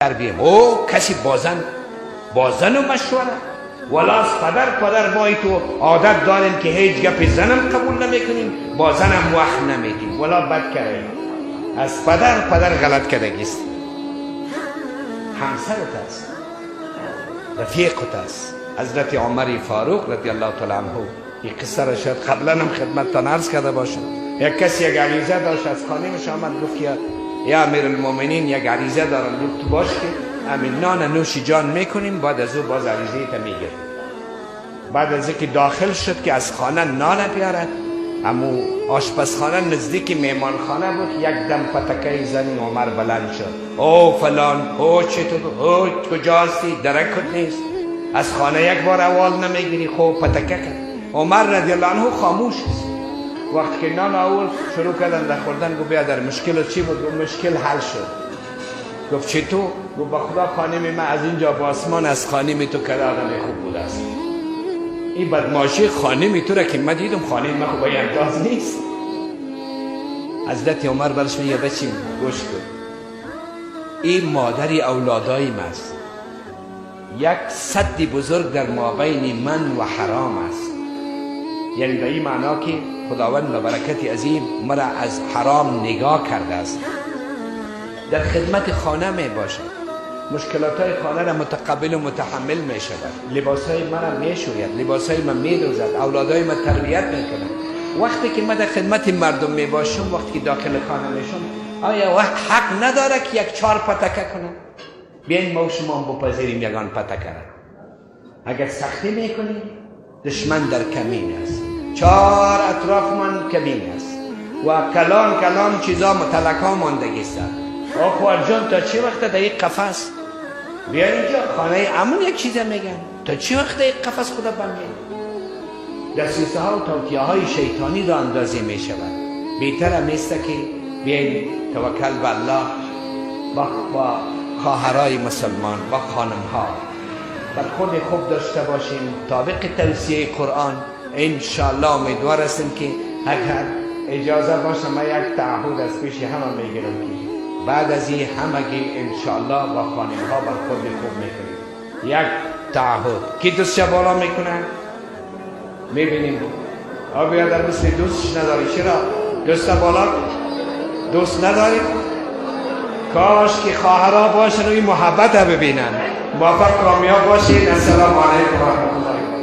تربیه او کسی بازن و مشوره ولا پدر ما تو عادت داریم که هیچ گپ زنم قبول نمیکنیم با زنم وقت نمیدیم ولا بد کردیم از پدر غلط کردگیست همسرت است رفیقت است. حضرت عمر فاروق رضی الله تعالی عنه این قصه را شاید قبلا هم خدمتتان عرض کرده باشم. یک کسی یک عریضه داشت از خانه‌اش آمد گفت که یا امیر المؤمنین یک عریضه دارم گفت تو باش که همین نان نوش جان میکنیم بعد از او باز عریضه تا میگیریم. بعد از اینکه داخل شد که از خانه نان بیارد امو آشپزخانه نزدیک میمانخانه بود یک دم پتکه زن عمر بلند شد او فلان او چطور او کجا هستی درکت نیست از خانه یک بار اول نمیگیری خوب پتکه کرد. عمر رضی الله عنه خاموش است. وقتی که نان اول شروع کردن در خوردن گفت بیا در مشکل چی بود؟ گفت مشکل حل شد. گفت چطور؟ گفت با خدا خانم من از اینجا با آسمان از خانم تو که آدم خوب بود است. این بدماشی خانم تو را که من دیدم خانم من خوب انداز نیست. حضرت عمر برش میگه بچی گوش کن این مادری اولادای ماست. یک سد بزرگ در مابین من و حرام است. یعنی به این معنا که خداوند به برکت عظیم مرا از حرام نگاه کرده است. در خدمت خانه می باشد مشکلات های خانه را متقبل و متحمل می شود. لباس های من می شوید لباس های من می دوزد اولادای من تربیت می کنند. وقتی که من در خدمت مردم می باشم وقتی که داخل خانه می شم آیا وقت حق نداره که یک 4 پتکه کنم؟ بیاین ما و شما بپذیریم یگان پتکه را. اگر سختی می کنیم دشمن در کمین است. 4 اطراف من کمین است و کلان چیزا متلکا ماندگی است. آخوار جان تا چه وقت در یک قفس بیا اینجا خانه امون یک چیز میگن تا چه وقت در یک قفس خدا بندید دستیسه ها و توطیه های شیطانی را اندازی می شود. بهتر همیسته که بیاین توکل به الله با خواهرای مسلمان با خانم ها بر خود خوب داشته باشیم طابق توصیه قرآن. انشاءالله امیدوار هستیم که اگر اجازه باشه ما یک تعهد از پیش همه میگیرم که بعد از این همگی انشاءالله با خانم ها بر خود خوب میکنیم. یک تعهد کی دوست بالا میکنن میبینیم آبیا در مثل دوستش نداری چرا دوست بالا دوست نداری کاش که خواهرها باشن و این محبت ها ببینن. موفق کامیاب باشید. السلام علیکم و رحمت الله.